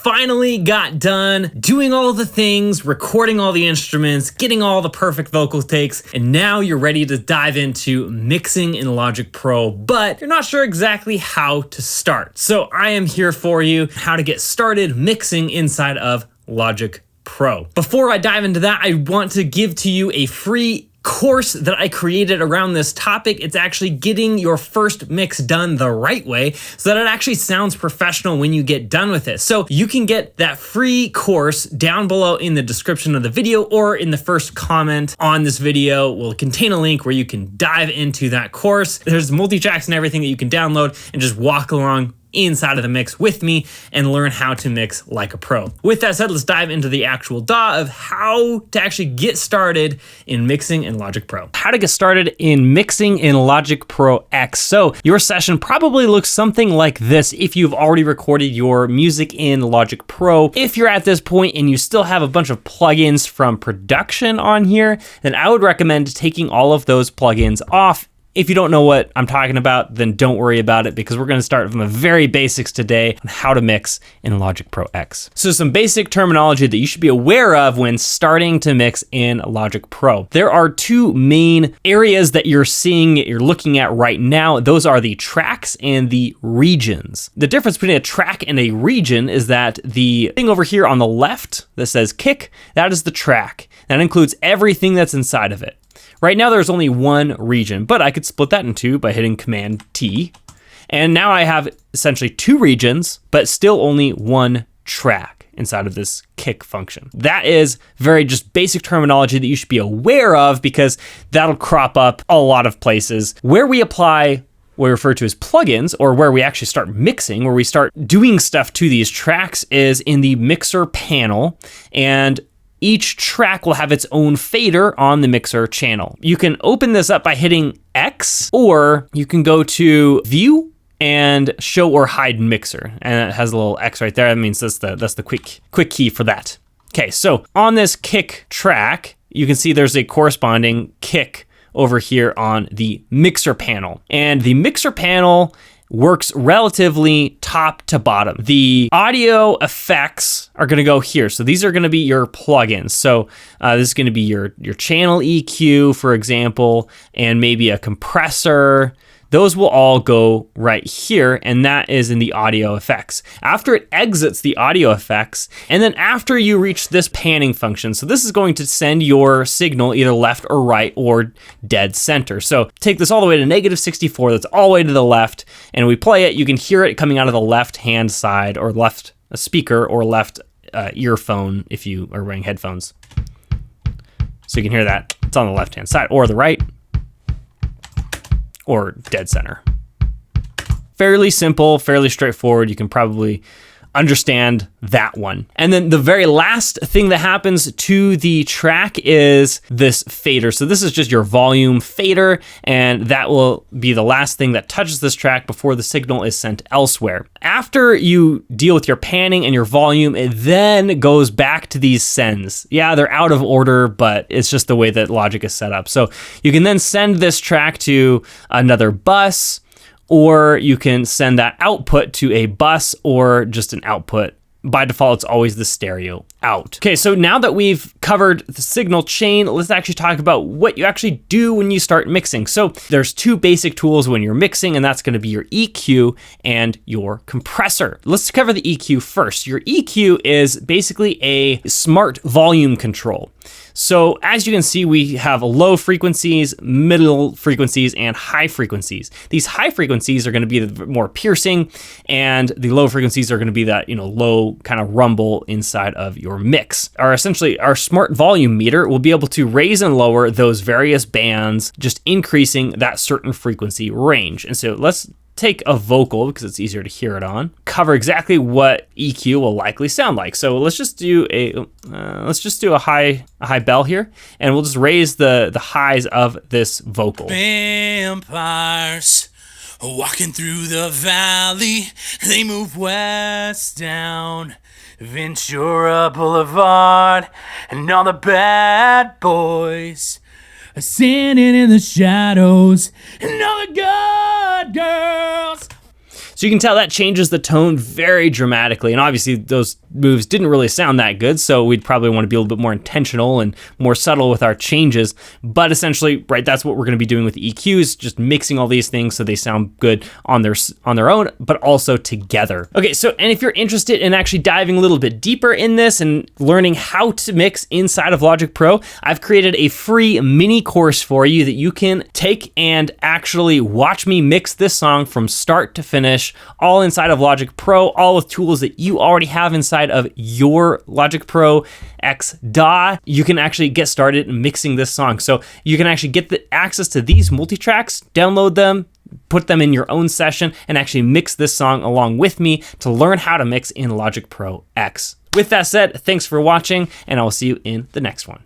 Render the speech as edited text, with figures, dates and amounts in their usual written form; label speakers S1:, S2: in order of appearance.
S1: finally got done doing all the things, recording all the instruments, getting all the perfect vocal takes, and now you're ready to dive into mixing in Logic Pro, but you're not sure exactly how to start. So I am here for you, how to get started mixing inside of Logic Pro. Before I dive into that, I want to give to you a free course that I created around this topic. It's actually getting your first mix done the right way so that it actually sounds professional when you get done with it. So you can get that free course down below in the description of the video, or in the first comment on this video will contain a link where you can dive into that course. There's multi-tracks and everything that you can download and just walk along inside of the mix with me and learn how to mix like a pro. With that said, let's dive into the actual DAW of how to actually get started in mixing in Logic Pro. How to get started in mixing in Logic Pro X. So your session probably looks something like this if you've already recorded your music in Logic Pro. If you're at this point and you still have a bunch of plugins from production on here, then I would recommend taking all of those plugins off. If you don't know what I'm talking about, then don't worry about it, because we're going to start from the very basics today on how to mix in Logic Pro X. So some basic terminology that you should be aware of when starting to mix in Logic Pro. There are two main areas that you're looking at right now. Those are the tracks and the regions. The difference between a track and a region is that the thing over here on the left that says kick, that is the track. That includes everything that's inside of it. Right now there's only one region, but I could split that in two by hitting Command T. And now I have essentially two regions, but still only one track inside of this kick function. That is very just basic terminology that you should be aware of, because that'll crop up a lot of places. Where we apply what we refer to as plugins, or where we actually start mixing, where we start doing stuff to these tracks, is in the mixer panel, and each track will have its own fader on the mixer channel. You can open this up by hitting X, or you can go to View and Show or Hide Mixer, and it has a little X right there. That means that's the quick key for that. Okay, so on this kick track, you can see there's a corresponding kick over here on the mixer panel, and the mixer panel works relatively top to bottom. The audio effects are going to go here. So these are going to be your plugins. So this is going to be your channel EQ, for example, and maybe a compressor. Those will all go right here, and that is in the audio effects. After it exits the audio effects, and then after you reach this panning function, so this is going to send your signal either left or right or dead center. So take this all the way to -64, that's all the way to the left, and we play it, you can hear it coming out of the left-hand side, or left speaker, or left earphone if you are wearing headphones. So you can hear that, it's on the left-hand side, or the right, or dead center. Fairly simple, fairly straightforward. You can probably understand that one. And then the very last thing that happens to the track is this fader. So this is just your volume fader, and that will be the last thing that touches this track before the signal is sent elsewhere. After you deal with your panning and your volume, it then goes back to these sends. Yeah, they're out of order, but it's just the way that Logic is set up. So you can then send this track to another bus, or you can send that output to a bus or just an output. By default, it's always the stereo out. Okay, so now that we've covered the signal chain, let's actually talk about what you actually do when you start mixing. So there's two basic tools when you're mixing, and that's gonna be your EQ and your compressor. Let's cover the EQ first. Your EQ is basically a smart volume control. So as you can see, we have low frequencies, middle frequencies, and high frequencies. These high frequencies are going to be the more piercing, and the low frequencies are going to be that, low kind of rumble inside of your mix. Our smart volume meter will be able to raise and lower those various bands, just increasing that certain frequency range. And so let's take a vocal, because it's easier to hear it on, cover exactly what EQ will likely sound like. So let's just do a high bell here, and we'll just raise the highs of this vocal.
S2: Vampires walking through the valley, they move west down Ventura Boulevard, and all the bad boys are standing in the shadows, and all the good girls.
S1: So you can tell that changes the tone very dramatically. And obviously those moves didn't really sound that good, so we'd probably want to be a little bit more intentional and more subtle with our changes. But essentially, right, that's what we're going to be doing with EQs, just mixing all these things so they sound good on their own, but also together. Okay, so and if you're interested in actually diving a little bit deeper in this and learning how to mix inside of Logic Pro, I've created a free mini course for you that you can take and actually watch me mix this song from start to finish, all inside of Logic Pro, all with tools that you already have inside of your Logic Pro X DAW. You can actually get started mixing this song. So you can actually get the access to these multi-tracks, download them, put them in your own session, and actually mix this song along with me to learn how to mix in Logic Pro X. With that said, thanks for watching, and I will see you in the next one.